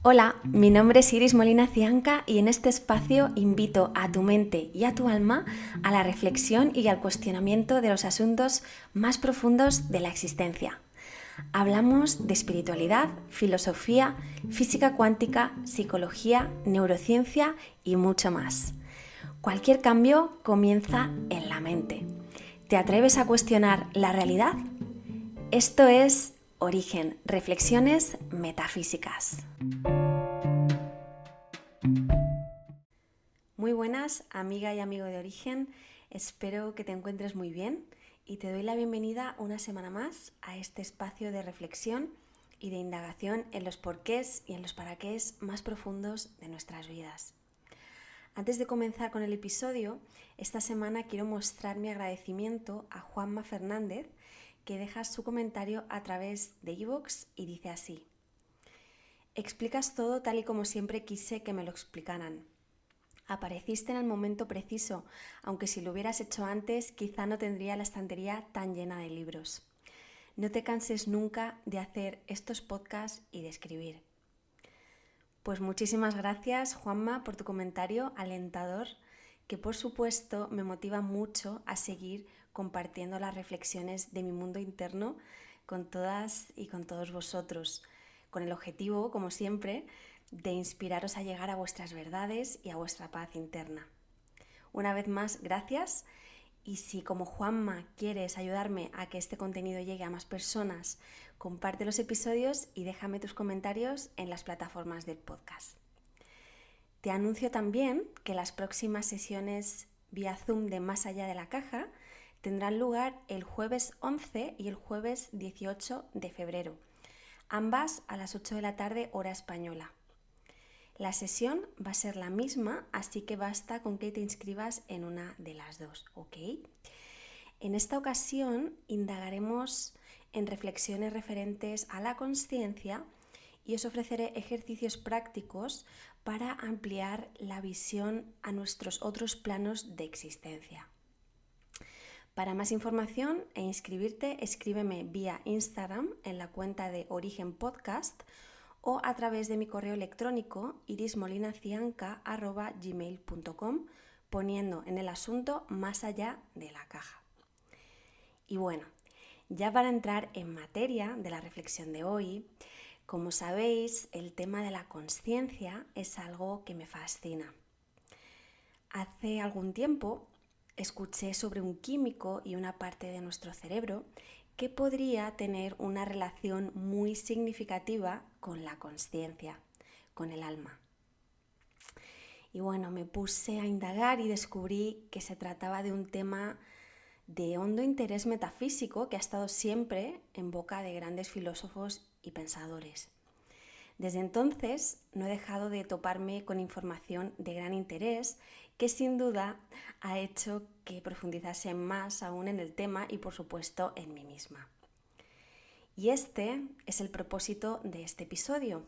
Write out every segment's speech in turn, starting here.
Hola, mi nombre es Iris Molina Cianca y en este espacio invito a tu mente y a tu alma a la reflexión y al cuestionamiento de los asuntos más profundos de la existencia. Hablamos de espiritualidad, filosofía, física cuántica, psicología, neurociencia y mucho más. Cualquier cambio comienza en la mente. ¿Te atreves a cuestionar la realidad? Esto es Origen, reflexiones metafísicas. Muy buenas, amiga y amigo de Origen. Espero que te encuentres muy bien y te doy la bienvenida una semana más a este espacio de reflexión y de indagación en los porqués y en los paraqués más profundos de nuestras vidas. Antes de comenzar con el episodio, esta semana quiero mostrar mi agradecimiento a Juanma Fernández, que deja su comentario a través de iVoox y dice así: explicas todo tal y como siempre quise que me lo explicaran. Apareciste en el momento preciso, aunque si lo hubieras hecho antes quizá no tendría la estantería tan llena de libros. No te canses nunca de hacer estos podcasts y de escribir. Pues muchísimas gracias, Juanma, por tu comentario alentador, que por supuesto me motiva mucho a seguir compartiendo las reflexiones de mi mundo interno con todas y con todos vosotros, con el objetivo, como siempre, de inspiraros a llegar a vuestras verdades y a vuestra paz interna. Una vez más, gracias. Y si como Juanma quieres ayudarme a que este contenido llegue a más personas, comparte los episodios y déjame tus comentarios en las plataformas del podcast. Te anuncio también que las próximas sesiones vía Zoom de Más Allá de la Caja tendrán lugar el jueves 11 y el jueves 18 de febrero, ambas a las 8 de la tarde hora española. La sesión va a ser la misma, así que basta con que te inscribas en una de las dos, ¿ok? En esta ocasión indagaremos en reflexiones referentes a la consciencia y os ofreceré ejercicios prácticos para ampliar la visión a nuestros otros planos de existencia. Para más información e inscribirte, escríbeme vía Instagram en la cuenta de Origen Podcast o a través de mi correo electrónico irismolinacianca@gmail.com poniendo en el asunto Más Allá de la Caja. Y bueno, ya para entrar en materia de la reflexión de hoy, como sabéis, el tema de la consciencia es algo que me fascina. Hace algún tiempo escuché sobre un químico y una parte de nuestro cerebro que podría tener una relación muy significativa con la consciencia, con el alma. Y bueno, me puse a indagar y descubrí que se trataba de un tema de hondo interés metafísico que ha estado siempre en boca de grandes filósofos y pensadores. Desde entonces no he dejado de toparme con información de gran interés que sin duda ha hecho que profundizase más aún en el tema y por supuesto en mí misma. Y este es el propósito de este episodio,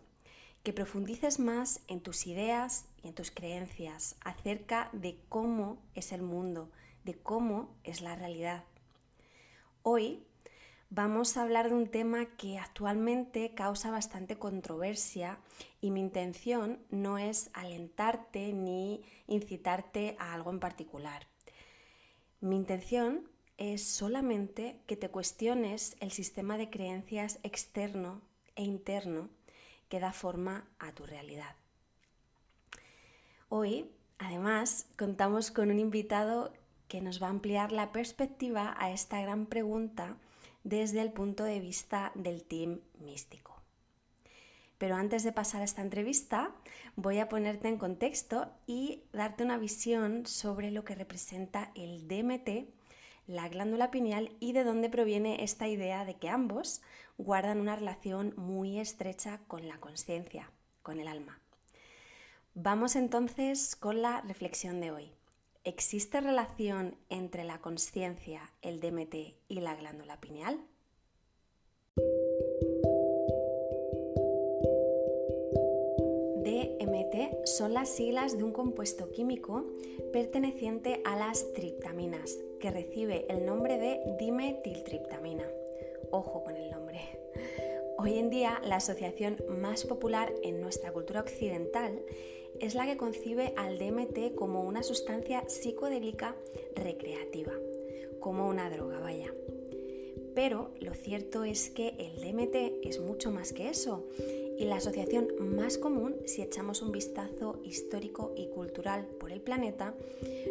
que profundices más en tus ideas y en tus creencias acerca de cómo es el mundo, de cómo es la realidad. Hoy vamos a hablar de un tema que actualmente causa bastante controversia y mi intención no es alentarte ni incitarte a algo en particular. Mi intención es solamente que te cuestiones el sistema de creencias externo e interno que da forma a tu realidad. Hoy, además, contamos con un invitado que nos va a ampliar la perspectiva a esta gran pregunta desde el punto de vista del team místico. Pero antes de pasar a esta entrevista, voy a ponerte en contexto y darte una visión sobre lo que representa el DMT, la glándula pineal y de dónde proviene esta idea de que ambos guardan una relación muy estrecha con la consciencia, con el alma. Vamos entonces con la reflexión de hoy. ¿Existe relación entre la consciencia, el DMT y la glándula pineal? DMT son las siglas de un compuesto químico perteneciente a las triptaminas, que recibe el nombre de dimetiltriptamina. Ojo con el nombre. Hoy en día, la asociación más popular en nuestra cultura occidental es la que concibe al DMT como una sustancia psicodélica recreativa, como una droga, vaya. Pero lo cierto es que el DMT es mucho más que eso, y la asociación más común, si echamos un vistazo histórico y cultural por el planeta,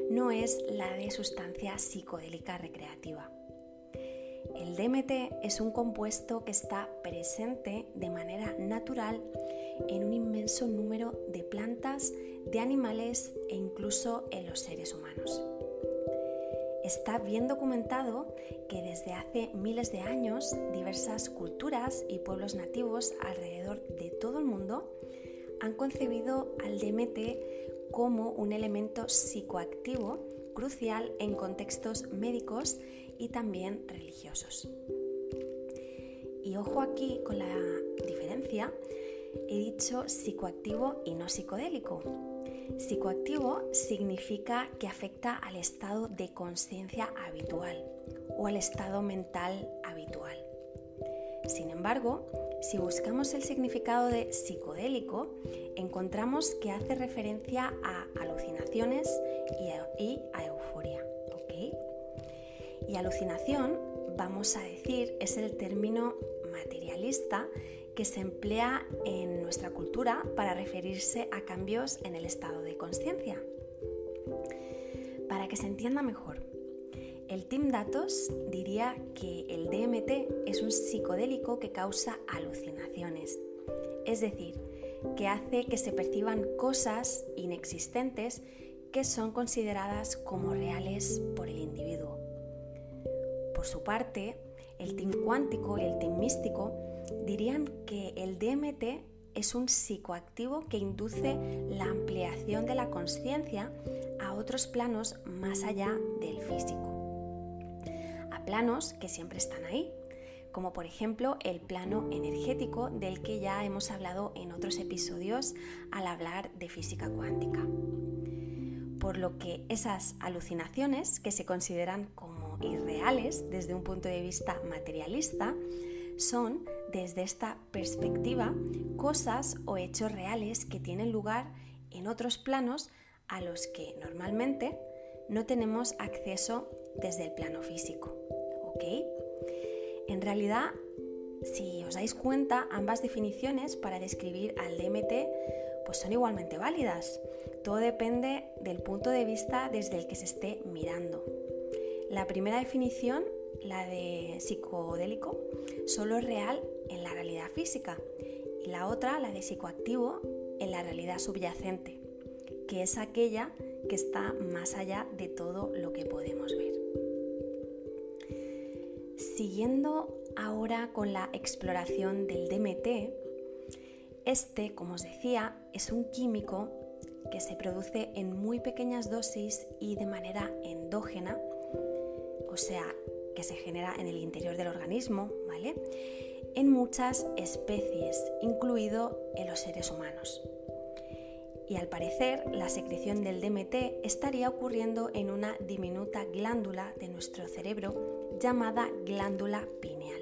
no es la de sustancia psicodélica recreativa. El DMT es un compuesto que está presente de manera natural en un inmenso número de plantas, de animales e incluso en los seres humanos. Está bien documentado que desde hace miles de años diversas culturas y pueblos nativos alrededor de todo el mundo han concebido al DMT como un elemento psicoactivo crucial en contextos médicos y también religiosos. Y ojo aquí con la diferencia, he dicho psicoactivo y no psicodélico. Psicoactivo significa que afecta al estado de conciencia habitual o al estado mental habitual. Sin embargo, si buscamos el significado de psicodélico, encontramos que hace referencia a alucinaciones y a euforia. ¿Okay? Y alucinación, vamos a decir, es el término materialista que se emplea en nuestra cultura para referirse a cambios en el estado de conciencia. Para que se entienda mejor, el Team Datos diría que el DMT es un psicodélico que causa alucinaciones, es decir, que hace que se perciban cosas inexistentes que son consideradas como reales por el individuo. Por su parte, el Team Cuántico y el Team Místico dirían que el DMT es un psicoactivo que induce la ampliación de la consciencia a otros planos más allá del físico. A planos que siempre están ahí, como por ejemplo el plano energético del que ya hemos hablado en otros episodios al hablar de física cuántica. Por lo que esas alucinaciones, que se consideran como irreales desde un punto de vista materialista, son, desde esta perspectiva, cosas o hechos reales que tienen lugar en otros planos a los que normalmente no tenemos acceso desde el plano físico. ¿Ok? En realidad, si os dais cuenta, ambas definiciones para describir al DMT pues son igualmente válidas. Todo depende del punto de vista desde el que se esté mirando. La primera definición, la de psicodélico, solo es real en la realidad física, y la otra, la de psicoactivo, en la realidad subyacente, que es aquella que está más allá de todo lo que podemos ver. Siguiendo ahora con la exploración del DMT, este, como os decía, es un químico que se produce en muy pequeñas dosis y de manera endógena, o sea, que se genera en el interior del organismo, ¿vale? En muchas especies, incluido en los seres humanos. Y al parecer, la secreción del DMT estaría ocurriendo en una diminuta glándula de nuestro cerebro llamada glándula pineal.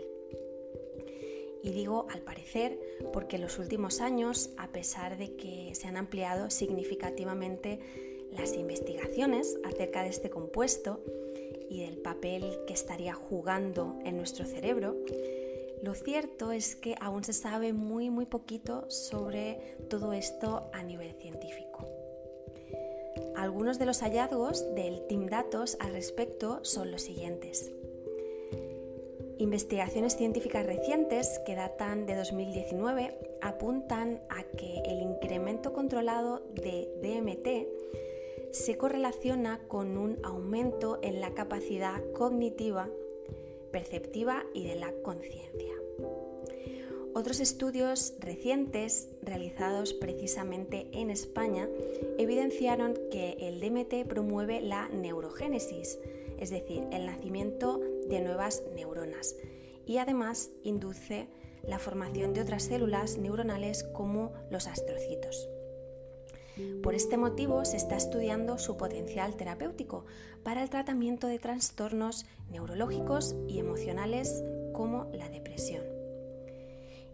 Y digo al parecer porque en los últimos años, a pesar de que se han ampliado significativamente las investigaciones acerca de este compuesto y del papel que estaría jugando en nuestro cerebro, lo cierto es que aún se sabe muy poquito sobre todo esto a nivel científico. Algunos de los hallazgos del Team Datos al respecto son los siguientes. Investigaciones científicas recientes que datan de 2019 apuntan a que el incremento controlado de DMT se correlaciona con un aumento en la capacidad cognitiva, perceptiva y de la conciencia. Otros estudios recientes realizados precisamente en España evidenciaron que el DMT promueve la neurogénesis, es decir, el nacimiento de nuevas neuronas, y además induce la formación de otras células neuronales como los astrocitos. Por este motivo se está estudiando su potencial terapéutico para el tratamiento de trastornos neurológicos y emocionales como la depresión.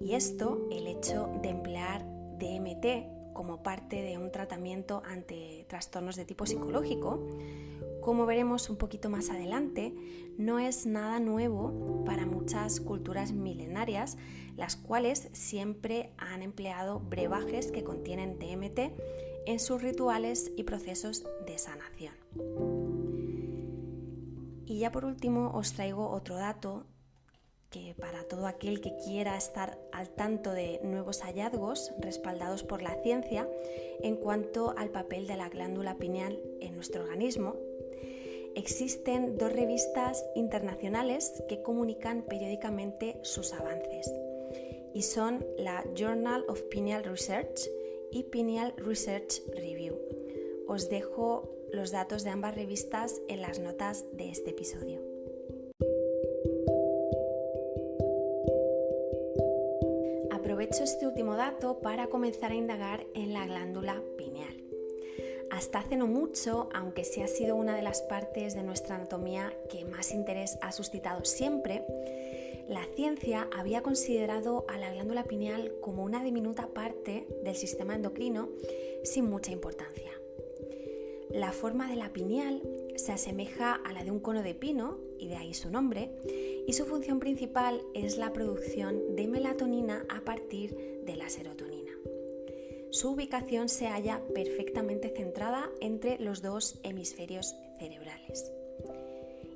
Y esto, el hecho de emplear DMT como parte de un tratamiento ante trastornos de tipo psicológico, como veremos un poquito más adelante, no es nada nuevo para muchas culturas milenarias, las cuales siempre han empleado brebajes que contienen DMT en sus rituales y procesos de sanación. Y ya por último os traigo otro dato que para todo aquel que quiera estar al tanto de nuevos hallazgos respaldados por la ciencia en cuanto al papel de la glándula pineal en nuestro organismo, existen 2 revistas internacionales que comunican periódicamente sus avances y son la Journal of Pineal Research y Pineal Research Review. Os dejo los datos de ambas revistas en las notas de este episodio. Aprovecho este último dato para comenzar a indagar en la glándula pineal. Hasta hace no mucho, aunque sí ha sido una de las partes de nuestra anatomía que más interés ha suscitado siempre, la ciencia había considerado a la glándula pineal como una diminuta parte del sistema endocrino sin mucha importancia. La forma de la pineal se asemeja a la de un cono de pino, y de ahí su nombre, y su función principal es la producción de melatonina a partir de la serotonina. Su ubicación se halla perfectamente centrada entre los 2 hemisferios cerebrales.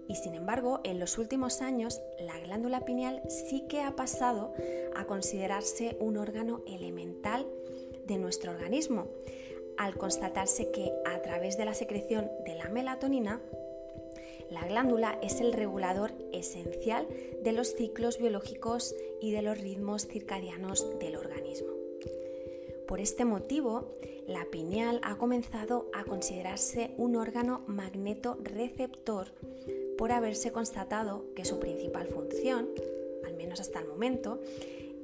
Y sin embargo, en los últimos años, la glándula pineal sí que ha pasado a considerarse un órgano elemental de nuestro organismo, al constatarse que a través de la secreción de la melatonina, la glándula es el regulador esencial de los ciclos biológicos y de los ritmos circadianos del organismo. Por este motivo, la pineal ha comenzado a considerarse un órgano magnetorreceptor por haberse constatado que su principal función, al menos hasta el momento,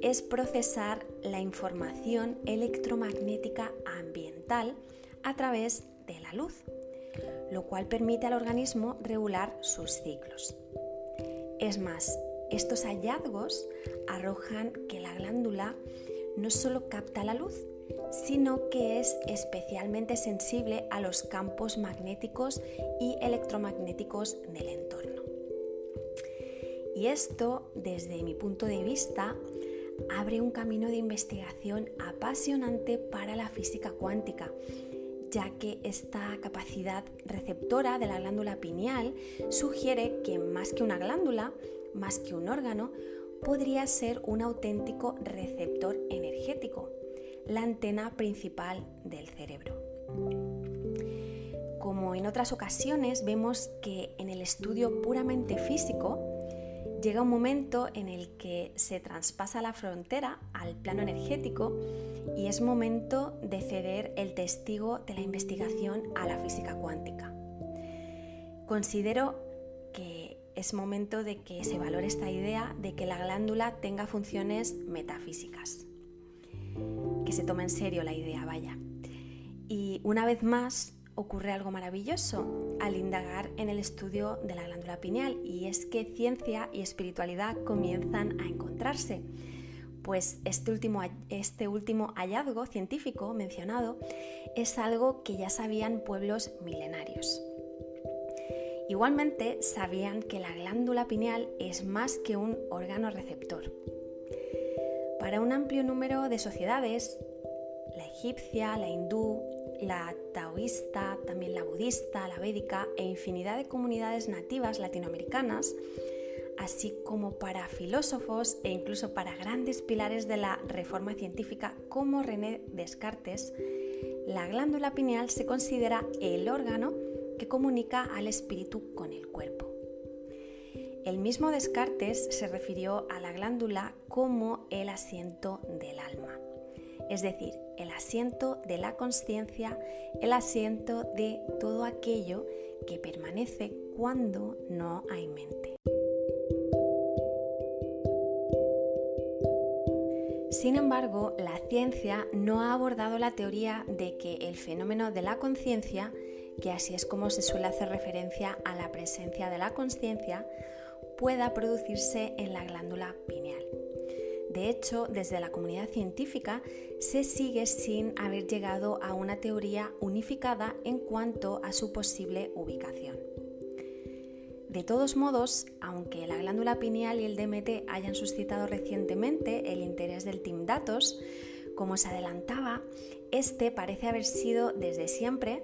es procesar la información electromagnética ambiental a través de la luz, lo cual permite al organismo regular sus ciclos. Es más, estos hallazgos arrojan que la glándula no solo capta la luz, sino que es especialmente sensible a los campos magnéticos y electromagnéticos del entorno. Y esto, desde mi punto de vista, abre un camino de investigación apasionante para la física cuántica, ya que esta capacidad receptora de la glándula pineal sugiere que más que una glándula, más que un órgano, podría ser un auténtico receptor energético, la antena principal del cerebro. Como en otras ocasiones, vemos que en el estudio puramente físico llega un momento en el que se traspasa la frontera al plano energético y es momento de ceder el testigo de la investigación a la física cuántica. Considero que es momento de que se valore esta idea de que la glándula tenga funciones metafísicas. Que se tome en serio la idea, vaya. Y una vez más ocurre algo maravilloso al indagar en el estudio de la glándula pineal, y es que ciencia y espiritualidad comienzan a encontrarse, pues este último hallazgo científico mencionado es algo que ya sabían pueblos milenarios. Igualmente sabían que la glándula pineal es más que un órgano receptor. Para un amplio número de sociedades, la egipcia, la hindú, la taoísta, también la budista, la védica e infinidad de comunidades nativas latinoamericanas, así como para filósofos e incluso para grandes pilares de la reforma científica como René Descartes, la glándula pineal se considera el órgano que comunica al espíritu con el cuerpo. El mismo Descartes se refirió a la glándula como el asiento del alma, es decir, el asiento de la consciencia, el asiento de todo aquello que permanece cuando no hay mente. Sin embargo, la ciencia no ha abordado la teoría de que el fenómeno de la conciencia, que así es como se suele hacer referencia a la presencia de la consciencia, pueda producirse en la glándula pineal, De hecho, desde la comunidad científica se sigue sin haber llegado a una teoría unificada en cuanto a su posible ubicación. De todos modos, aunque la glándula pineal y el DMT hayan suscitado recientemente el interés del Team Datos, como se adelantaba, este parece haber sido desde siempre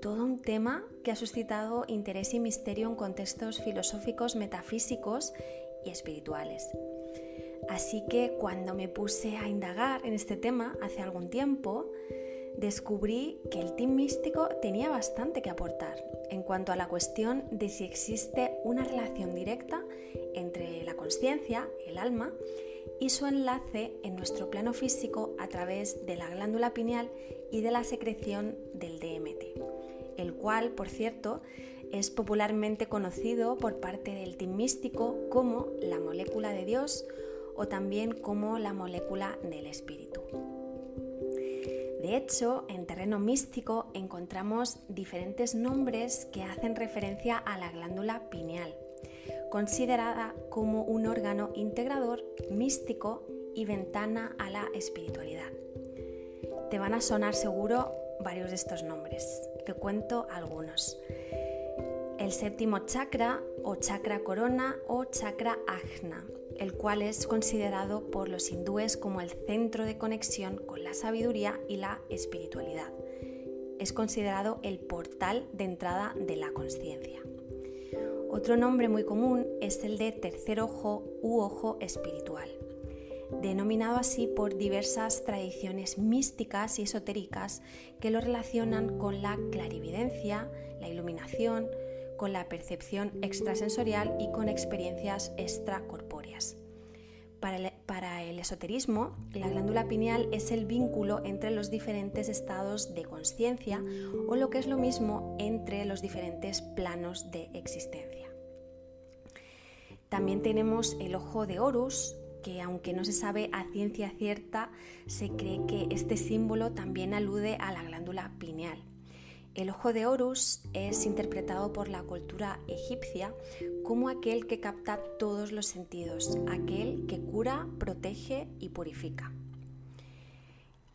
todo un tema que ha suscitado interés y misterio en contextos filosóficos, metafísicos y espirituales. Así que cuando me puse a indagar en este tema hace algún tiempo, descubrí que el team místico tenía bastante que aportar en cuanto a la cuestión de si existe una relación directa entre la consciencia, el alma, y su enlace en nuestro plano físico a través de la glándula pineal y de la secreción del DMT, el cual, por cierto, es popularmente conocido por parte del team místico como la molécula de Dios o también como la molécula del espíritu. De hecho, en terreno místico encontramos diferentes nombres que hacen referencia a la glándula pineal, considerada como un órgano integrador, místico y ventana a la espiritualidad. Te van a sonar seguro varios de estos nombres. Te cuento algunos. El séptimo chakra o chakra corona o chakra ajna, el cual es considerado por los hindúes como el centro de conexión con la sabiduría y la espiritualidad. Es considerado el portal de entrada de la consciencia. Otro nombre muy común es el de tercer ojo u ojo espiritual, denominado así por diversas tradiciones místicas y esotéricas que lo relacionan con la clarividencia, la iluminación, con la percepción extrasensorial y con experiencias extracorpóreas. Para el esoterismo, la glándula pineal es el vínculo entre los diferentes estados de consciencia o lo que es lo mismo entre los diferentes planos de existencia. También tenemos el ojo de Horus, que aunque no se sabe a ciencia cierta, se cree que este símbolo también alude a la glándula pineal. El ojo de Horus es interpretado por la cultura egipcia como aquel que capta todos los sentidos, aquel que cura, protege y purifica.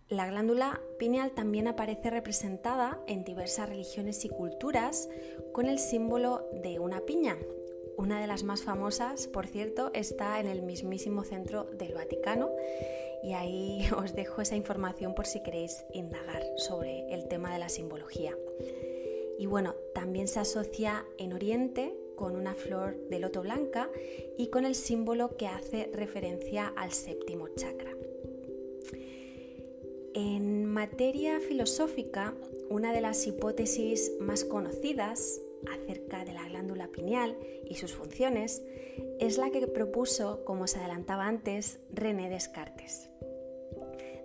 La glándula pineal también aparece representada en diversas religiones y culturas con el símbolo de una piña. Una de las más famosas, por cierto, está en el mismísimo centro del Vaticano y ahí os dejo esa información por si queréis indagar sobre el tema de la simbología. Y bueno, también se asocia en Oriente con una flor de loto blanca y con el símbolo que hace referencia al séptimo chakra. En materia filosófica, una de las hipótesis más conocidas acerca de la glándula pineal y sus funciones es la que propuso, como se adelantaba antes, René Descartes.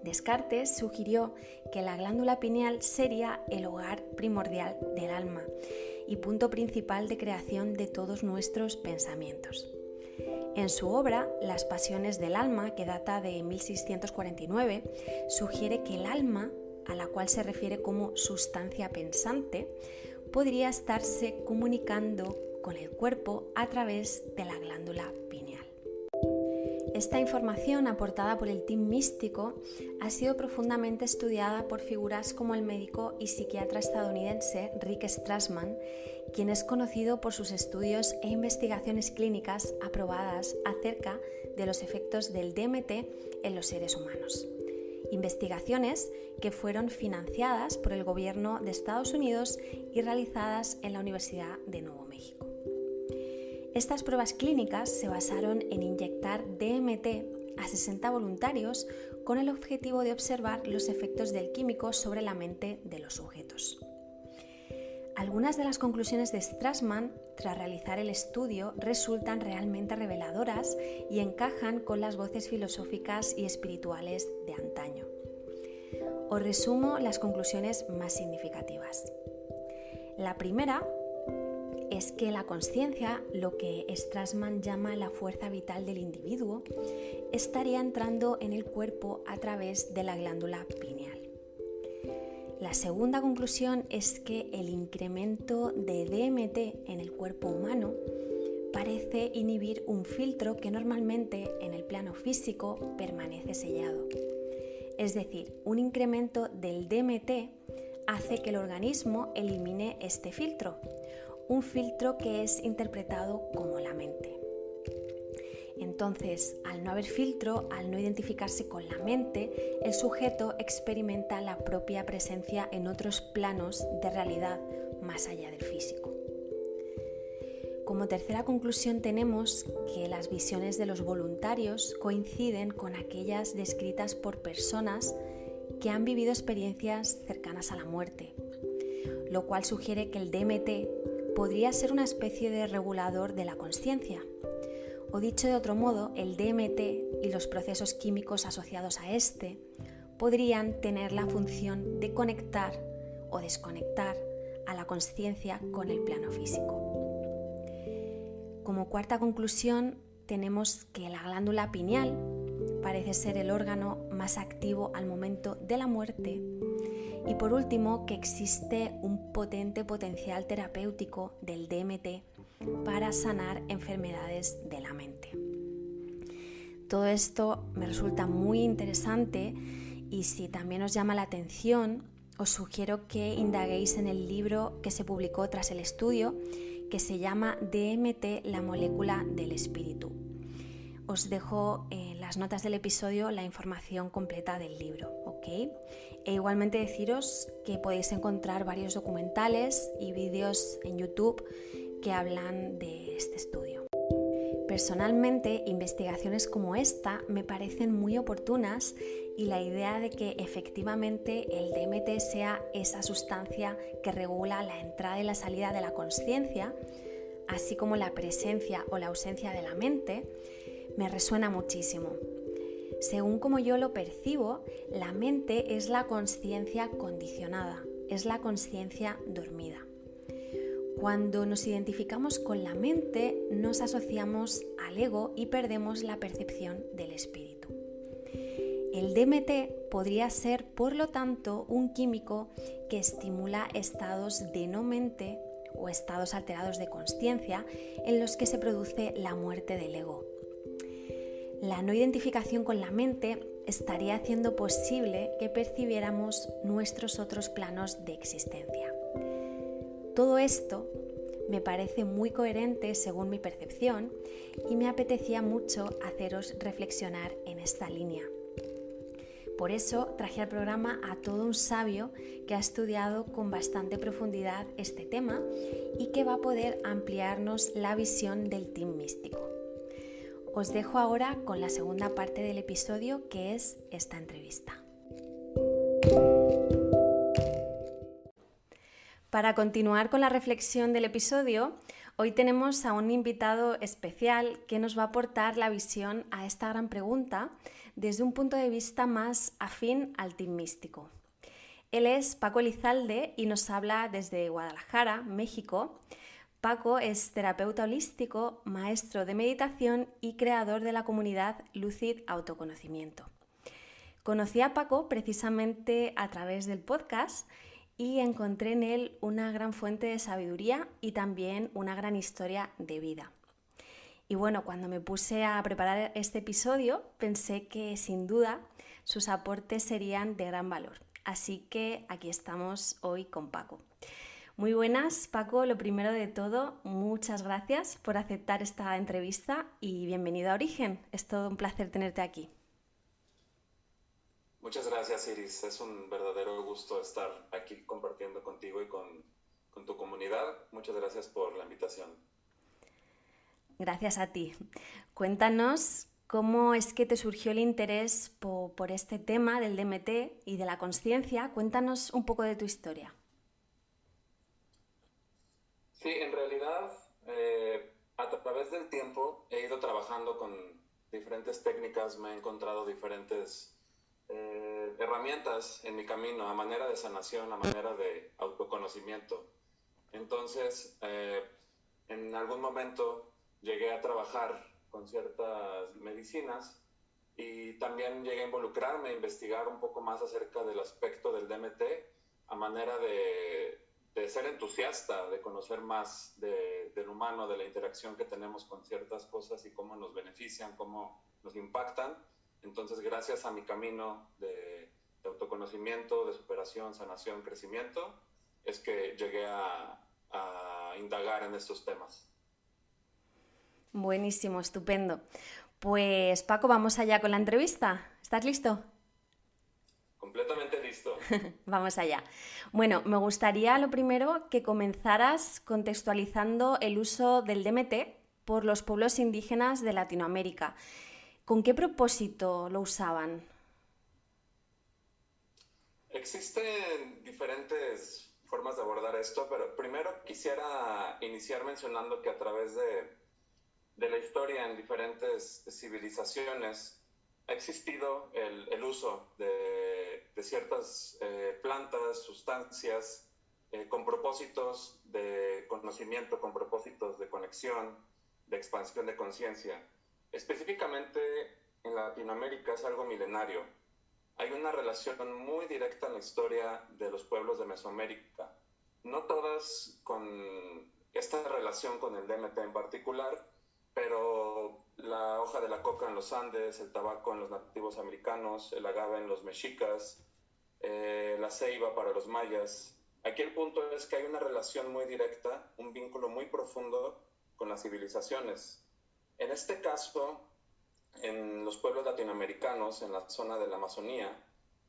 Descartes sugirió que la glándula pineal sería el hogar primordial del alma y punto principal de creación de todos nuestros pensamientos. En su obra, Las pasiones del alma, que data de 1649, sugiere que el alma, a la cual se refiere como sustancia pensante, podría estarse comunicando con el cuerpo a través de la glándula pineal. Esta información aportada por el team místico ha sido profundamente estudiada por figuras como el médico y psiquiatra estadounidense Rick Strassman, quien es conocido por sus estudios e investigaciones clínicas aprobadas acerca de los efectos del DMT en los seres humanos. Investigaciones que fueron financiadas por el gobierno de Estados Unidos y realizadas en la Universidad de Nuevo México. Estas pruebas clínicas se basaron en inyectar DMT a 60 voluntarios con el objetivo de observar los efectos del químico sobre la mente de los sujetos. Algunas de las conclusiones de Strassman, tras realizar el estudio, resultan realmente reveladoras y encajan con las voces filosóficas y espirituales de antaño. Os resumo las conclusiones más significativas. La primera es que la consciencia, lo que Strassman llama la fuerza vital del individuo, estaría entrando en el cuerpo a través de la glándula pineal. La segunda conclusión es que el incremento de DMT en el cuerpo humano parece inhibir un filtro que normalmente en el plano físico permanece sellado. Es decir, un incremento del DMT hace que el organismo elimine este filtro, un filtro que es interpretado como la mente. Entonces, al no haber filtro, al no identificarse con la mente, el sujeto experimenta la propia presencia en otros planos de realidad más allá del físico. Como tercera conclusión tenemos que las visiones de los voluntarios coinciden con aquellas descritas por personas que han vivido experiencias cercanas a la muerte, lo cual sugiere que el DMT podría ser una especie de regulador de la consciencia. O dicho de otro modo, el DMT y los procesos químicos asociados a este podrían tener la función de conectar o desconectar a la consciencia con el plano físico. Como cuarta conclusión, tenemos que la glándula pineal parece ser el órgano más activo al momento de la muerte. Y por último, que existe un potente potencial terapéutico del DMT para sanar enfermedades de la mente. Todo esto me resulta muy interesante y si también os llama la atención, os sugiero que indaguéis en el libro que se publicó tras el estudio, que se llama DMT, la molécula del espíritu. Os dejo en las notas del episodio la información completa del libro, ¿ok? E igualmente deciros que podéis encontrar varios documentales y vídeos en YouTube que hablan de este estudio. Personalmente, investigaciones como esta me parecen muy oportunas y la idea de que efectivamente el DMT sea esa sustancia que regula la entrada y la salida de la consciencia, así como la presencia o la ausencia de la mente, me resuena muchísimo. Según como yo lo percibo, la mente es la consciencia condicionada, es la consciencia dormida. Cuando nos identificamos con la mente, nos asociamos al ego y perdemos la percepción del espíritu. El DMT podría ser, por lo tanto, un químico que estimula estados de no mente o estados alterados de consciencia en los que se produce la muerte del ego. La no identificación con la mente estaría haciendo posible que percibiéramos nuestros otros planos de existencia. Todo esto me parece muy coherente según mi percepción y me apetecía mucho haceros reflexionar en esta línea. Por eso traje al programa a todo un sabio que ha estudiado con bastante profundidad este tema y que va a poder ampliarnos la visión del team místico. Os dejo ahora con la segunda parte del episodio, que es esta entrevista. Para continuar con la reflexión del episodio, hoy tenemos a un invitado especial que nos va a aportar la visión a esta gran pregunta desde un punto de vista más afín al team místico. Él es Paco Elizalde y nos habla desde Guadalajara, México. Paco es terapeuta holístico, maestro de meditación y creador de la comunidad Lucid Autoconocimiento. Conocí a Paco precisamente a través del podcast y encontré en él una gran fuente de sabiduría y también una gran historia de vida. Y bueno, cuando me puse a preparar este episodio, pensé que sin duda sus aportes serían de gran valor. Así que aquí estamos hoy con Paco. Muy buenas, Paco. Lo primero de todo, muchas gracias por aceptar esta entrevista y bienvenido a Origen. Es todo un placer tenerte aquí. Muchas gracias, Iris. Es un verdadero gusto estar aquí compartiendo contigo y con tu comunidad. Muchas gracias por la invitación. Gracias a ti. Cuéntanos cómo es que te surgió el interés por este tema del DMT y de la consciencia. Cuéntanos un poco de tu historia. Sí, en realidad, a través del tiempo he ido trabajando con diferentes técnicas, me he encontrado diferentes herramientas en mi camino, a manera de sanación, a manera de autoconocimiento. Entonces, en algún momento llegué a trabajar con ciertas medicinas y también llegué a involucrarme, a investigar un poco más acerca del aspecto del DMT, a manera de de ser entusiasta, de conocer más del humano, de la interacción que tenemos con ciertas cosas y cómo nos benefician, cómo nos impactan. Entonces, gracias a mi camino de autoconocimiento, de superación, sanación, crecimiento, es que llegué a indagar en estos temas. Buenísimo, estupendo. Pues Paco, vamos allá con la entrevista. ¿Estás listo? Completamente listo. Vamos allá. Bueno, me gustaría lo primero que comenzaras contextualizando el uso del DMT por los pueblos indígenas de Latinoamérica. ¿Con qué propósito lo usaban? Existen diferentes formas de abordar esto, pero primero quisiera iniciar mencionando que a través de la historia en diferentes civilizaciones ha existido el uso de ciertas plantas, sustancias, con propósitos de conocimiento, con propósitos de conexión, de expansión de conciencia. Específicamente en Latinoamérica es algo milenario. Hay una relación muy directa en la historia de los pueblos de Mesoamérica. No todas con esta relación con el DMT en particular, pero la hoja de la coca en los Andes, el tabaco en los nativos americanos, el agave en los mexicas, la ceiba para los mayas. Aquí el punto es que hay una relación muy directa, un vínculo muy profundo con las civilizaciones. En este caso, en los pueblos latinoamericanos, en la zona de la Amazonía,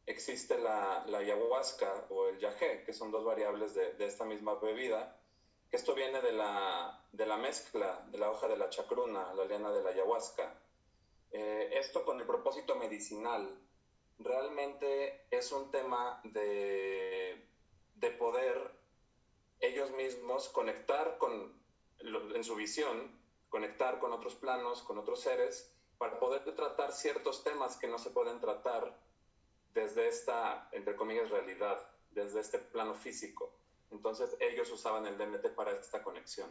existe la ayahuasca o el yagé, que son dos variables de esta misma bebida. Esto viene de la mezcla de la hoja de la chacruna, la liana de la ayahuasca. Esto con el propósito medicinal. Realmente es un tema de poder ellos mismos conectar en su visión, conectar con otros planos, con otros seres, para poder tratar ciertos temas que no se pueden tratar desde esta, entre comillas, realidad, desde este plano físico. Entonces ellos usaban el DMT para esta conexión.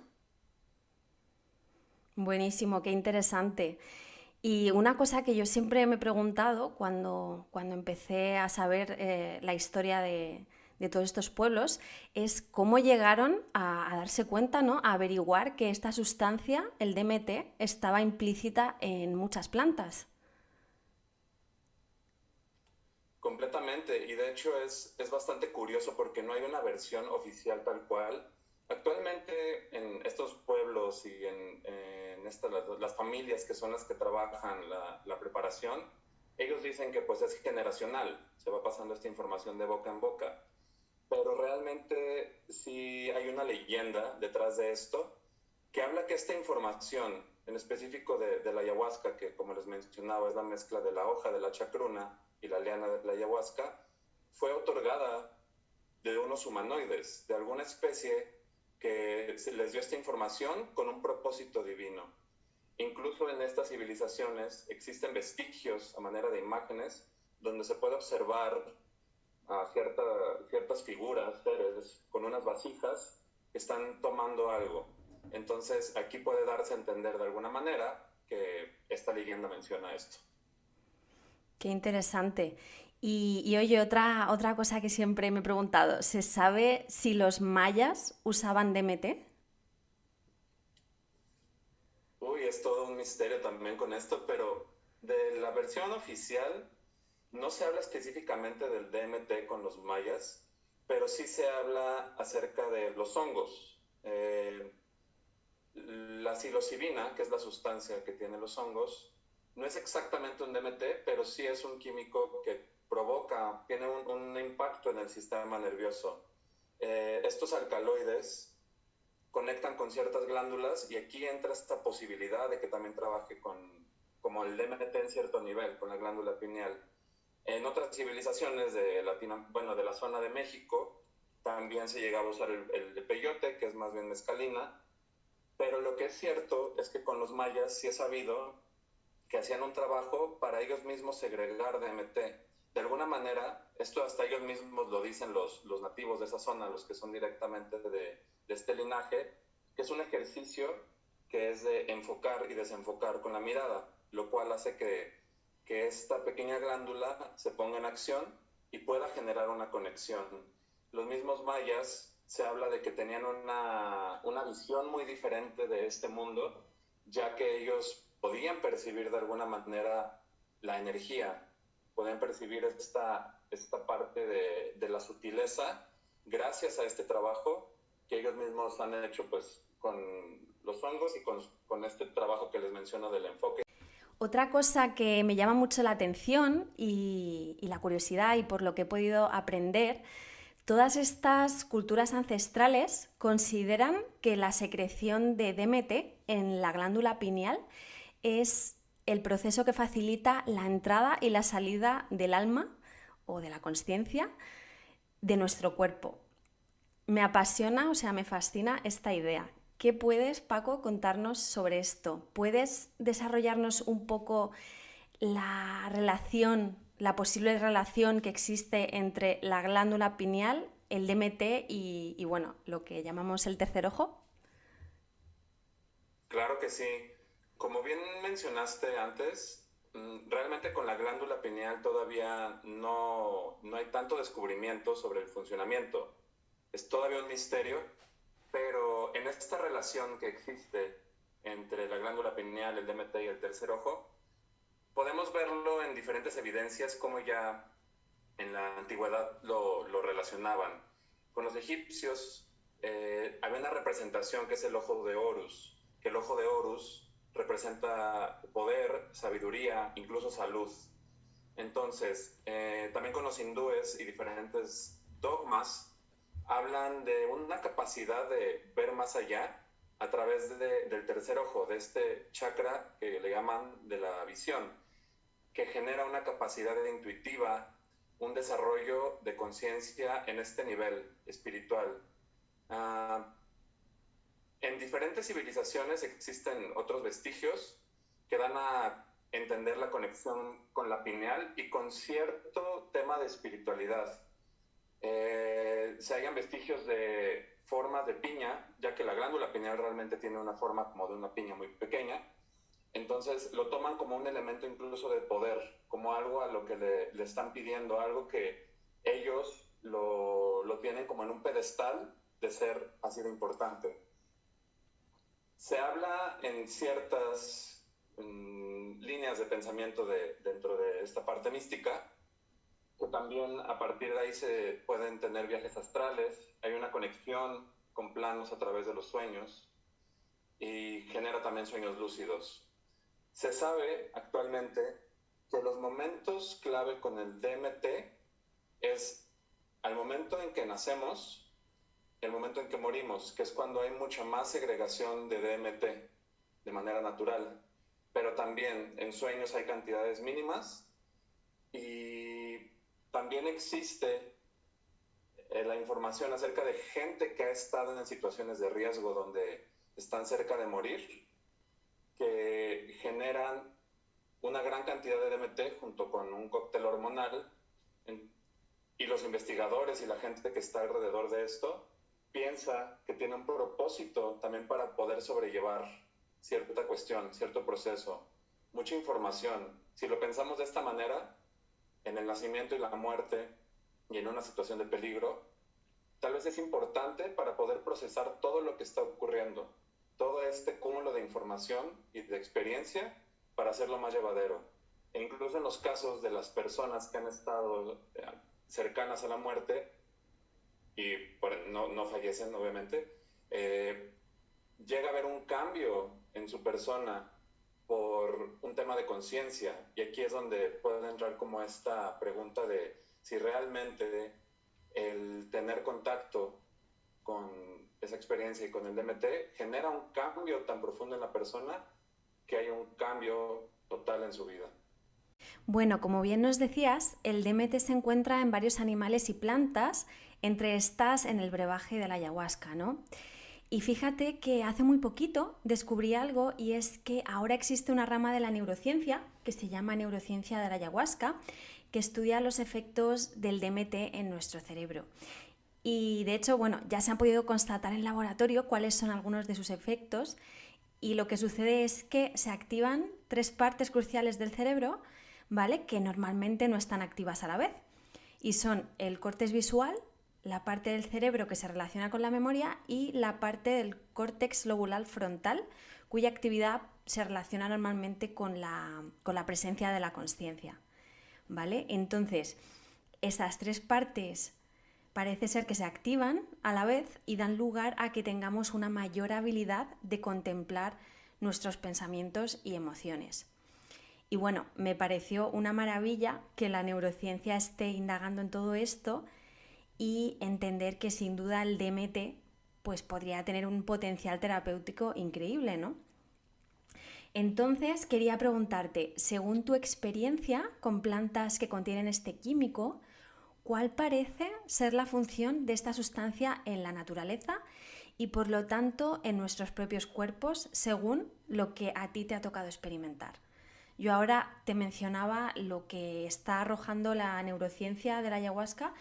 Buenísimo, qué interesante. Y una cosa que yo siempre me he preguntado cuando empecé a saber la historia de todos estos pueblos es cómo llegaron a darse cuenta, ¿no? A averiguar que esta sustancia, el DMT, estaba implícita en muchas plantas. Completamente, y de hecho es bastante curioso porque no hay una versión oficial tal cual. Actualmente en estos pueblos y en las familias que son las que trabajan la preparación, ellos dicen que pues es generacional, se va pasando esta información de boca en boca, pero realmente sí hay una leyenda detrás de esto que habla que esta información, en específico de la ayahuasca, que como les mencionaba es la mezcla de la hoja de la chacruna y la liana de la ayahuasca, fue otorgada de unos humanoides, de alguna especie que se les dio esta información con un propósito divino. Incluso en estas civilizaciones existen vestigios a manera de imágenes donde se puede observar a ciertas figuras, seres, con unas vasijas que están tomando algo. Entonces aquí puede darse a entender de alguna manera que esta leyenda menciona esto. Qué interesante. Y oye, otra cosa que siempre me he preguntado, ¿se sabe si los mayas usaban DMT? Uy, es todo un misterio también con esto, pero de la versión oficial no se habla específicamente del DMT con los mayas, pero sí se habla acerca de los hongos. La psilocibina, que es la sustancia que tienen los hongos, no es exactamente un DMT, pero sí es un químico que tiene un impacto en el sistema nervioso. Estos alcaloides conectan con ciertas glándulas y aquí entra esta posibilidad de que también trabaje como el DMT en cierto nivel, con la glándula pineal. En otras civilizaciones de la zona de México, también se llegaba a usar el peyote, que es más bien mescalina, pero lo que es cierto es que con los mayas sí he sabido que hacían un trabajo para ellos mismos segregar DMT. De alguna manera, esto hasta ellos mismos lo dicen los nativos de esa zona, los que son directamente de este linaje, que es un ejercicio que es de enfocar y desenfocar con la mirada, lo cual hace que esta pequeña glándula se ponga en acción y pueda generar una conexión. Los mismos mayas se habla de que tenían una visión muy diferente de este mundo, ya que ellos podían percibir de alguna manera la energía, podían percibir esta parte de la sutileza gracias a este trabajo que ellos mismos han hecho pues con los hongos y con este trabajo que les menciono del enfoque. Otra cosa que me llama mucho la atención y la curiosidad y por lo que he podido aprender, todas estas culturas ancestrales consideran que la secreción de DMT en la glándula pineal es el proceso que facilita la entrada y la salida del alma o de la consciencia de nuestro cuerpo. Me apasiona, o sea, me fascina esta idea. ¿Qué puedes, Paco, contarnos sobre esto? ¿Puedes desarrollarnos un poco la relación, la posible relación que existe entre la glándula pineal, el DMT y bueno, lo que llamamos el tercer ojo? Claro que sí. Como bien mencionaste antes, realmente con la glándula pineal todavía no hay tanto descubrimiento sobre el funcionamiento. Es todavía un misterio, pero en esta relación que existe entre la glándula pineal, el DMT y el tercer ojo, podemos verlo en diferentes evidencias como ya en la antigüedad lo relacionaban. Con los egipcios había una representación que es el ojo de Horus, que el ojo de Horus representa poder, sabiduría, incluso salud. Entonces, también con los hindúes y diferentes dogmas, hablan de una capacidad de ver más allá a través del tercer ojo, de este chakra que le llaman de la visión, que genera una capacidad intuitiva, un desarrollo de conciencia en este nivel espiritual. En diferentes civilizaciones existen otros vestigios que dan a entender la conexión con la pineal y con cierto tema de espiritualidad. Se hallan vestigios de formas de piña, ya que la glándula pineal realmente tiene una forma como de una piña muy pequeña. Entonces lo toman como un elemento incluso de poder, como algo a lo que le están pidiendo, algo que ellos lo tienen como en un pedestal de ser así de importante. Se habla en ciertas líneas de pensamiento dentro de esta parte mística, que también a partir de ahí se pueden tener viajes astrales, hay una conexión con planos a través de los sueños y genera también sueños lúcidos. Se sabe actualmente que los momentos clave con el DMT es al momento en que nacemos, el momento en que morimos, que es cuando hay mucha más segregación de DMT de manera natural, pero también en sueños hay cantidades mínimas y también existe la información acerca de gente que ha estado en situaciones de riesgo donde están cerca de morir, que generan una gran cantidad de DMT junto con un cóctel hormonal, y los investigadores y la gente que está alrededor de esto piensa que tiene un propósito también para poder sobrellevar cierta cuestión, cierto proceso, mucha información. Si lo pensamos de esta manera, en el nacimiento y la muerte y en una situación de peligro, tal vez es importante para poder procesar todo lo que está ocurriendo, todo este cúmulo de información y de experiencia para hacerlo más llevadero. E incluso en los casos de las personas que han estado cercanas a la muerte y no fallecen, obviamente, llega a haber un cambio en su persona por un tema de conciencia. Y aquí es donde puede entrar como esta pregunta de si realmente el tener contacto con esa experiencia y con el DMT genera un cambio tan profundo en la persona que hay un cambio total en su vida. Bueno, como bien nos decías, el DMT se encuentra en varios animales y plantas, entre estas en el brebaje de la ayahuasca, ¿no? Y fíjate que hace muy poquito descubrí algo, y es que ahora existe una rama de la neurociencia que se llama neurociencia de la ayahuasca, que estudia los efectos del DMT en nuestro cerebro. Y de hecho, bueno, ya se han podido constatar en laboratorio cuáles son algunos de sus efectos, y lo que sucede es que se activan 3 partes cruciales del cerebro, ¿vale?, que normalmente no están activas a la vez. Y son el córtex visual, la parte del cerebro que se relaciona con la memoria y la parte del córtex lobular frontal, cuya actividad se relaciona normalmente con la presencia de la consciencia, ¿vale? Entonces, esas tres partes parece ser que se activan a la vez y dan lugar a que tengamos una mayor habilidad de contemplar nuestros pensamientos y emociones. Y bueno, me pareció una maravilla que la neurociencia esté indagando en todo esto y entender que sin duda el DMT pues podría tener un potencial terapéutico increíble, ¿no? Entonces quería preguntarte, según tu experiencia con plantas que contienen este químico, ¿cuál parece ser la función de esta sustancia en la naturaleza y por lo tanto en nuestros propios cuerpos según lo que a ti te ha tocado experimentar? Yo ahora te mencionaba lo que está arrojando la neurociencia de la ayahuasca,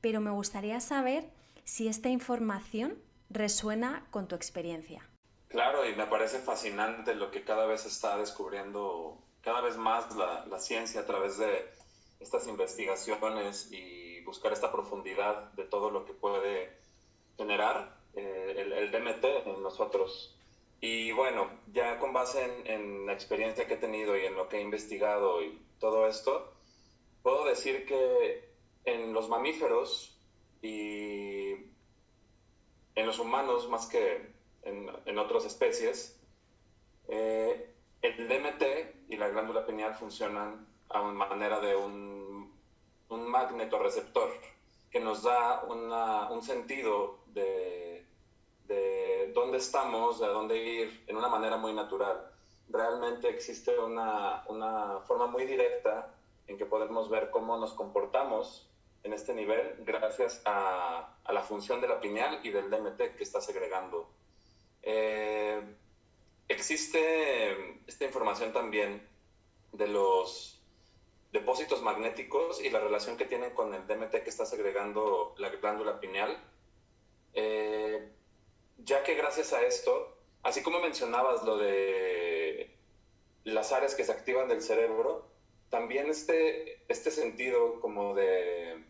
pero me gustaría saber si esta información resuena con tu experiencia. Claro, y me parece fascinante lo que cada vez está descubriendo, cada vez más la ciencia a través de estas investigaciones y buscar esta profundidad de todo lo que puede generar el DMT en nosotros. Y bueno, ya con base en la experiencia que he tenido y en lo que he investigado y todo esto, puedo decir que en los mamíferos y en los humanos, más que en otras especies, el DMT y la glándula pineal funcionan a manera de un magnetorreceptor que nos da un sentido de dónde estamos, de dónde ir, en una manera muy natural. Realmente existe una forma muy directa en que podemos ver cómo nos comportamos en este nivel gracias a la función de la pineal y del DMT que está segregando. Existe esta información también de los depósitos magnéticos y la relación que tienen con el DMT que está segregando la glándula pineal, ya que gracias a esto, así como mencionabas lo de las áreas que se activan del cerebro, también este sentido como de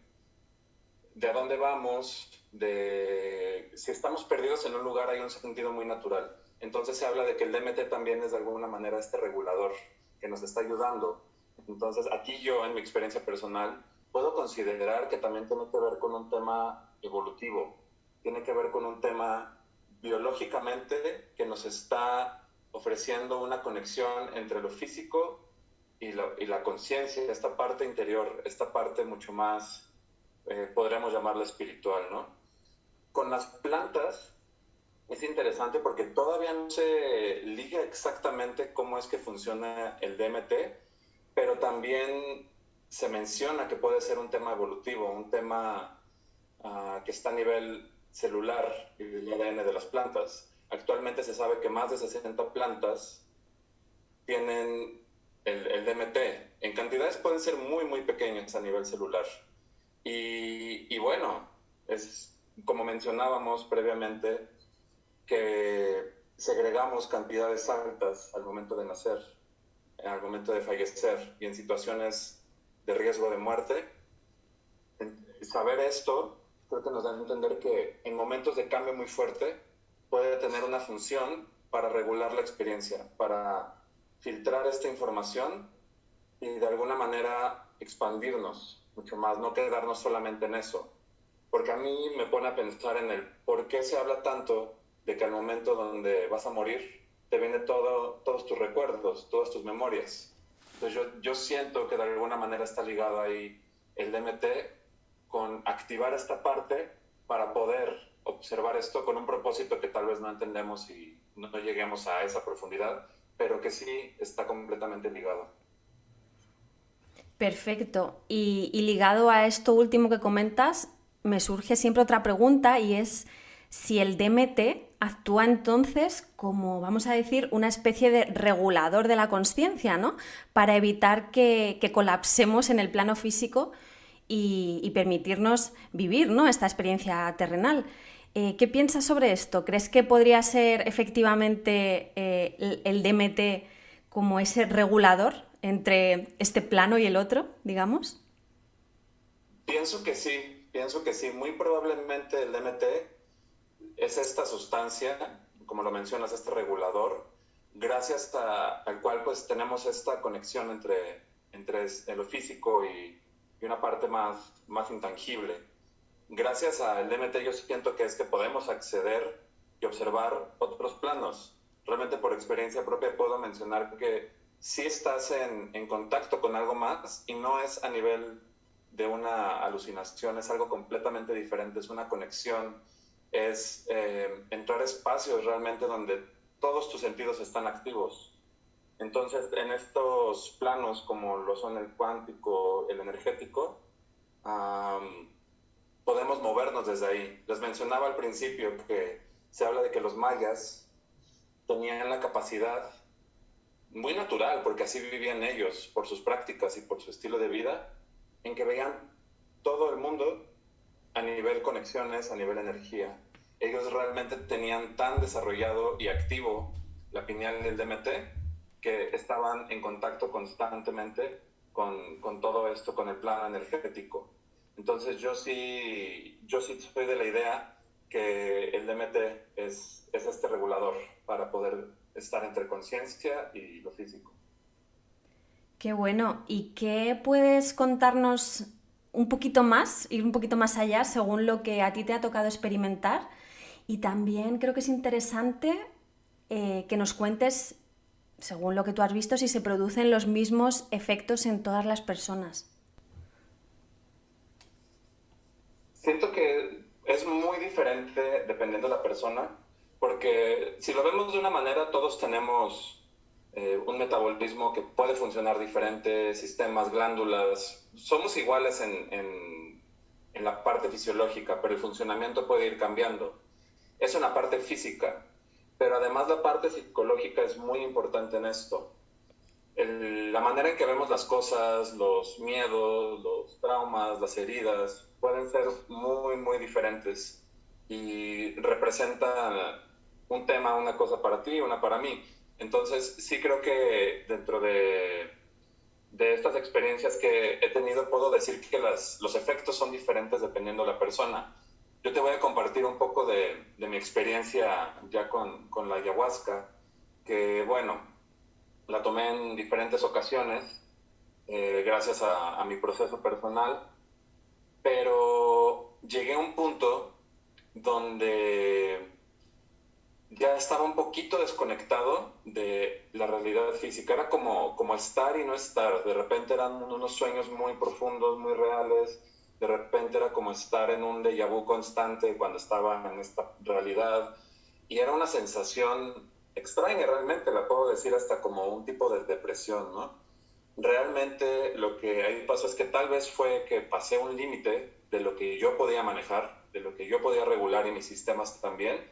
a dónde vamos, de si estamos perdidos en un lugar, hay un sentido muy natural. Entonces se habla de que el DMT también es de alguna manera este regulador que nos está ayudando. Entonces aquí yo, en mi experiencia personal, puedo considerar que también tiene que ver con un tema evolutivo, tiene que ver con un tema biológicamente que nos está ofreciendo una conexión entre lo físico y la conciencia, esta parte interior, esta parte mucho más, podríamos llamarla espiritual, ¿no? Con las plantas es interesante porque todavía no se liga exactamente cómo es que funciona el DMT, pero también se menciona que puede ser un tema evolutivo, un tema que está a nivel celular y del ADN de las plantas. Actualmente se sabe que más de 60 plantas tienen el DMT. En cantidades pueden ser muy, muy pequeñas a nivel celular. Y bueno, es como mencionábamos previamente, que segregamos cantidades altas al momento de nacer, al momento de fallecer y en situaciones de riesgo de muerte. Saber esto creo que nos da a entender que en momentos de cambio muy fuerte puede tener una función para regular la experiencia, para filtrar esta información y de alguna manera expandirnos mucho más, no quedarnos solamente en eso. Porque a mí me pone a pensar en el por qué se habla tanto de que al momento donde vas a morir te vienen todos tus recuerdos, todas tus memorias. Entonces yo siento que de alguna manera está ligado ahí el DMT con activar esta parte para poder observar esto con un propósito que tal vez no entendemos y no lleguemos a esa profundidad, pero que sí está completamente ligado. Perfecto. Y ligado a esto último que comentas, me surge siempre otra pregunta y es si el DMT actúa entonces como, vamos a decir, una especie de regulador de la consciencia, ¿no? Para evitar que colapsemos en el plano físico y permitirnos vivir, ¿no?, esta experiencia terrenal. ¿Qué piensas sobre esto? ¿Crees que podría ser efectivamente el DMT como ese regulador entre este plano y el otro, digamos? Pienso que sí. pienso que sí. Muy probablemente el DMT es esta sustancia, como lo mencionas, este regulador, gracias al cual pues tenemos esta conexión entre lo físico y una parte más intangible. Gracias al DMT yo siento que es que podemos acceder y observar otros planos. Realmente por experiencia propia puedo mencionar que sí estás en contacto con algo más y no es a nivel de una alucinación, es algo completamente diferente, es una conexión, es entrar a espacios realmente donde todos tus sentidos están activos. Entonces, en estos planos, como lo son el cuántico, el energético, podemos movernos desde ahí. Les mencionaba al principio que se habla de que los mayas tenían la capacidad muy natural, porque así vivían ellos, por sus prácticas y por su estilo de vida, en que veían todo el mundo a nivel conexiones, a nivel energía. Ellos realmente tenían tan desarrollado y activo la pineal del DMT que estaban en contacto constantemente con todo esto, con el plano energético. Entonces yo sí soy de la idea que el DMT es este regulador para poder estar entre conciencia y lo físico. Qué bueno. ¿Y qué puedes contarnos un poquito más, ir un poquito más allá según lo que a ti te ha tocado experimentar? Y también creo que es interesante que nos cuentes, según lo que tú has visto, si se producen los mismos efectos en todas las personas. Siento que es muy diferente dependiendo de la persona, porque si lo vemos de una manera, todos tenemos un metabolismo que puede funcionar diferente, sistemas, glándulas, somos iguales en la parte fisiológica, pero el funcionamiento puede ir cambiando. Es una parte física, pero además la parte psicológica es muy importante en esto. La manera en que vemos las cosas, los miedos, los traumas, las heridas, pueden ser muy, muy diferentes y representan un tema, una cosa para ti, una para mí. Entonces, sí creo que dentro de estas experiencias que he tenido, puedo decir que los efectos son diferentes dependiendo de la persona. Yo te voy a compartir un poco de mi experiencia ya con la ayahuasca, que bueno, la tomé en diferentes ocasiones, gracias a mi proceso personal, pero llegué a un punto donde ya estaba un poquito desconectado de la realidad física. Era como estar y no estar. De repente eran unos sueños muy profundos, muy reales. De repente era como estar en un déjà vu constante cuando estaba en esta realidad. Y era una sensación extraña realmente, la puedo decir hasta como un tipo de depresión, ¿no? Realmente lo que ahí pasó es que tal vez fue que pasé un límite de lo que yo podía manejar, de lo que yo podía regular y mis sistemas también.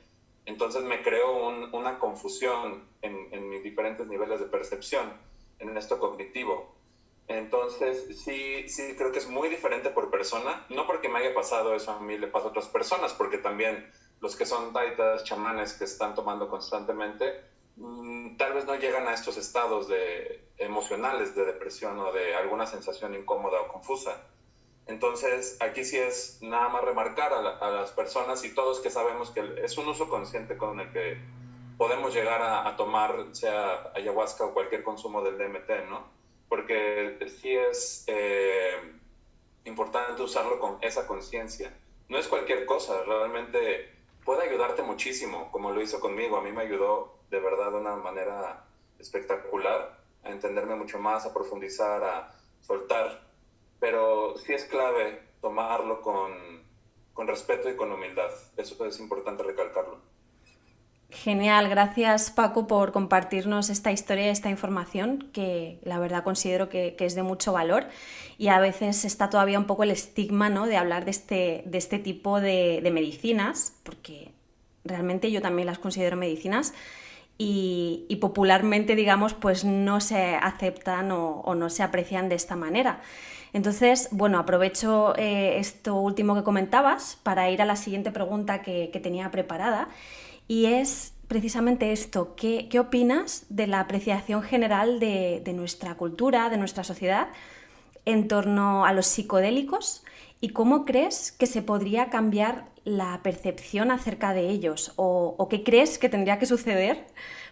Entonces me creó una confusión en mis diferentes niveles de percepción, en esto cognitivo. Entonces sí creo que es muy diferente por persona, no porque me haya pasado eso a mí, le pasa a otras personas, porque también los que son taitas, chamanes que están tomando constantemente, tal vez no llegan a estos estados emocionales de depresión o de alguna sensación incómoda o confusa. Entonces, aquí sí es nada más remarcar a las personas y todos que sabemos que es un uso consciente con el que podemos llegar a tomar, sea ayahuasca o cualquier consumo del DMT, ¿no? Porque sí es importante usarlo con esa conciencia. No es cualquier cosa, realmente puede ayudarte muchísimo, como lo hizo conmigo. A mí me ayudó de verdad de una manera espectacular a entenderme mucho más, a profundizar, a soltar. Pero sí es clave tomarlo con respeto y con humildad. Eso es importante recalcarlo. Genial, gracias Paco por compartirnos esta historia, esta información que la verdad considero que es de mucho valor, y a veces está todavía un poco el estigma, ¿no?, de hablar de este tipo de medicinas, porque realmente yo también las considero medicinas y popularmente, digamos, pues no se aceptan o no se aprecian de esta manera. Entonces, bueno, aprovecho esto último que comentabas para ir a la siguiente pregunta que tenía preparada, y es precisamente esto: ¿qué opinas de la apreciación general de nuestra cultura, de nuestra sociedad, en torno a los psicodélicos ¿Y cómo crees que se podría cambiar la percepción acerca de ellos? ¿O qué crees que tendría que suceder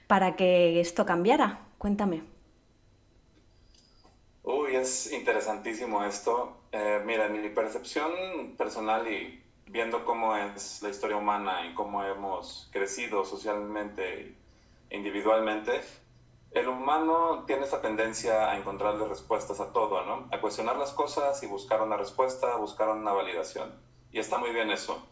para que esto cambiara? Cuéntame. Uy, es interesantísimo esto. Mira, en mi percepción personal y viendo cómo es la historia humana y cómo hemos crecido socialmente e individualmente, el humano tiene esta tendencia a encontrarle respuestas a todo, ¿no? A cuestionar las cosas y buscar una respuesta, buscar una validación. Y está muy bien eso.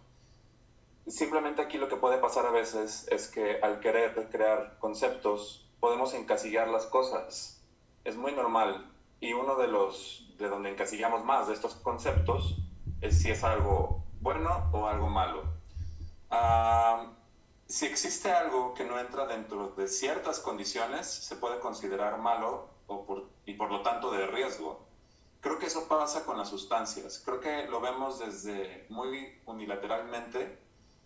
Simplemente aquí lo que puede pasar a veces es que al querer crear conceptos podemos encasillar las cosas. Es muy normal. Y uno de donde encasillamos más de estos conceptos es si es algo bueno o algo malo. Ah, si existe algo que no entra dentro de ciertas condiciones, se puede considerar malo y por lo tanto de riesgo. Creo que eso pasa con las sustancias. Creo que lo vemos desde muy unilateralmente,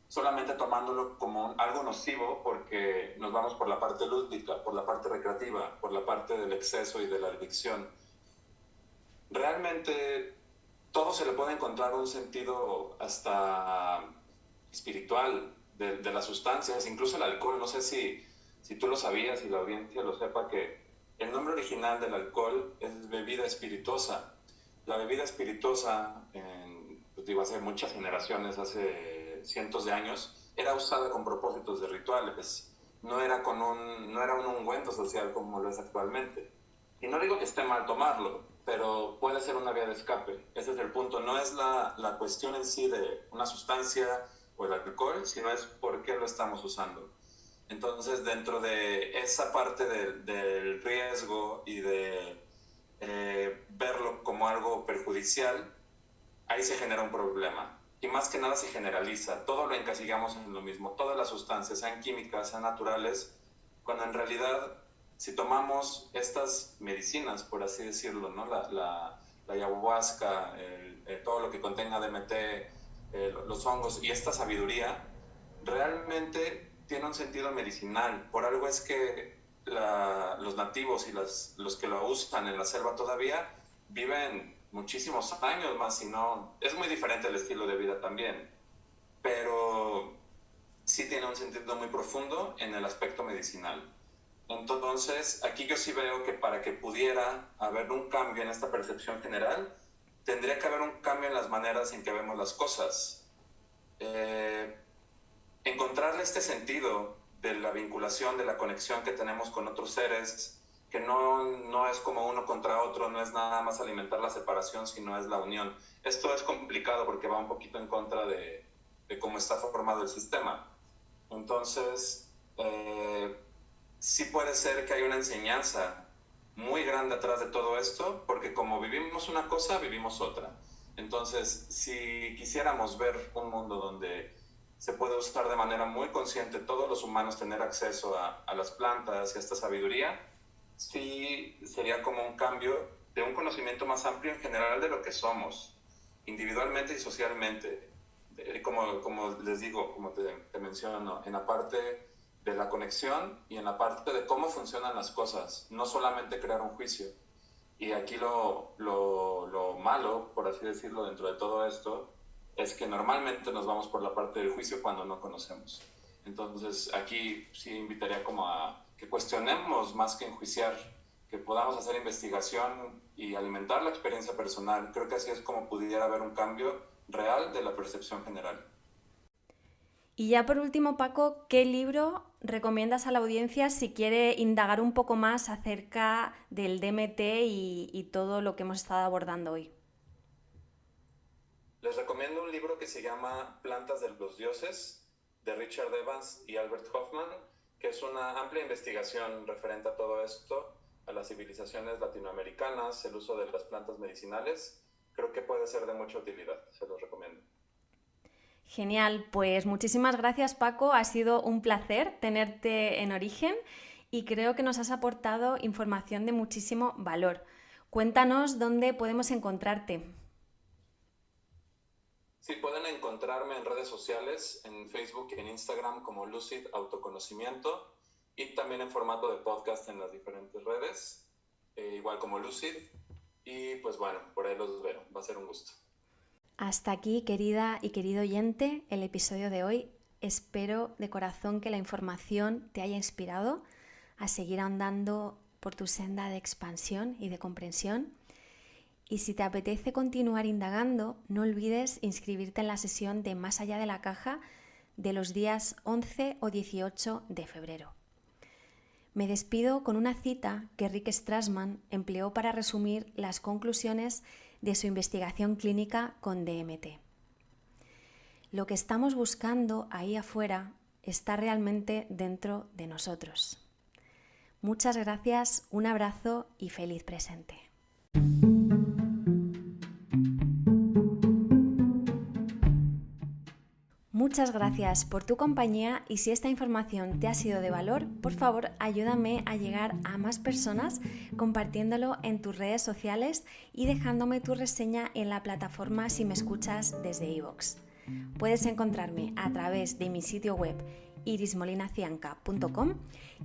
solamente tomándolo como algo nocivo porque nos vamos por la parte lúdica, por la parte recreativa, por la parte del exceso y de la adicción. Realmente todo se le puede encontrar un sentido hasta espiritual de las sustancias, incluso el alcohol. No sé si tú lo sabías y la audiencia lo sepa, que el nombre original del alcohol es bebida espirituosa. La bebida espirituosa, pues digo, hace muchas generaciones, hace cientos de años, era usada con propósitos de rituales. No era un ungüento social como lo es actualmente. Y no digo que esté mal tomarlo, pero puede ser una vía de escape. Ese es el punto. No es la cuestión en sí de una sustancia o el alcohol, sino es por qué lo estamos usando. Entonces, dentro de esa parte del riesgo y de verlo como algo perjudicial, ahí se genera un problema. Y más que nada se generaliza. Todo lo encasillamos en lo mismo. Todas las sustancias, sean químicas, sean naturales, cuando en realidad, si tomamos estas medicinas, por así decirlo, ¿no? La ayahuasca, todo lo que contenga DMT, los hongos y esta sabiduría, realmente tiene un sentido medicinal. Por algo es que los nativos y los que lo usan en la selva todavía viven muchísimos años más, si no, es muy diferente el estilo de vida también, pero sí tiene un sentido muy profundo en el aspecto medicinal. Entonces, aquí yo sí veo que para que pudiera haber un cambio en esta percepción general, tendría que haber un cambio en las maneras en que vemos las cosas. Encontrarle este sentido de la vinculación, de la conexión que tenemos con otros seres, que no es como uno contra otro, no es nada más alimentar la separación, sino es la unión. Esto es complicado porque va un poquito en contra de cómo está formado el sistema. Entonces, sí puede ser que hay una enseñanza muy grande atrás de todo esto, porque como vivimos una cosa, vivimos otra. Entonces, si quisiéramos ver un mundo donde se puede usar de manera muy consciente todos los humanos tener acceso a las plantas y a esta sabiduría, sí sería como un cambio de un conocimiento más amplio en general de lo que somos, individualmente y socialmente. Como les digo, como te menciono, en la parte de la conexión y en la parte de cómo funcionan las cosas, no solamente crear un juicio. Y aquí lo malo, por así decirlo, dentro de todo esto, es que normalmente nos vamos por la parte del juicio cuando no conocemos. Entonces aquí sí invitaría como a que cuestionemos más que enjuiciar, que podamos hacer investigación y alimentar la experiencia personal. Creo que así es como pudiera haber un cambio real de la percepción general. Y ya por último, Paco, ¿qué libro recomiendas a la audiencia si quiere indagar un poco más acerca del DMT y todo lo que hemos estado abordando hoy? Les recomiendo un libro que se llama Plantas de los Dioses, de Richard Evans y Albert Hoffman, que es una amplia investigación referente a todo esto, a las civilizaciones latinoamericanas, el uso de las plantas medicinales. Creo que puede ser de mucha utilidad, se los recomiendo. Genial, pues muchísimas gracias, Paco. Ha sido un placer tenerte en Origen y creo que nos has aportado información de muchísimo valor. Cuéntanos dónde podemos encontrarte. Sí, pueden encontrarme en redes sociales, en Facebook y en Instagram como Lucid Autoconocimiento y también en formato de podcast en las diferentes redes, igual como Lucid. Y pues bueno, por ahí los veo, va a ser un gusto. Hasta aquí, querida y querido oyente, el episodio de hoy. Espero de corazón que la información te haya inspirado a seguir andando por tu senda de expansión y de comprensión. Y si te apetece continuar indagando, no olvides inscribirte en la sesión de Más allá de la caja de los días 11 o 18 de febrero. Me despido con una cita que Rick Strassman empleó para resumir las conclusiones de su investigación clínica con DMT. Lo que estamos buscando ahí afuera está realmente dentro de nosotros. Muchas gracias, un abrazo y feliz presente. Muchas gracias por tu compañía y si esta información te ha sido de valor, por favor ayúdame a llegar a más personas compartiéndolo en tus redes sociales y dejándome tu reseña en la plataforma si me escuchas desde iVoox. Puedes encontrarme a través de mi sitio web irismolinacianca.com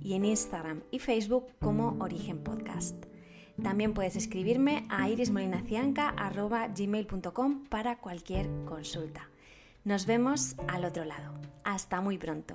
y en Instagram y Facebook como Origen Podcast. También puedes escribirme a irismolinacianca@gmail.com para cualquier consulta. Nos vemos al otro lado. Hasta muy pronto.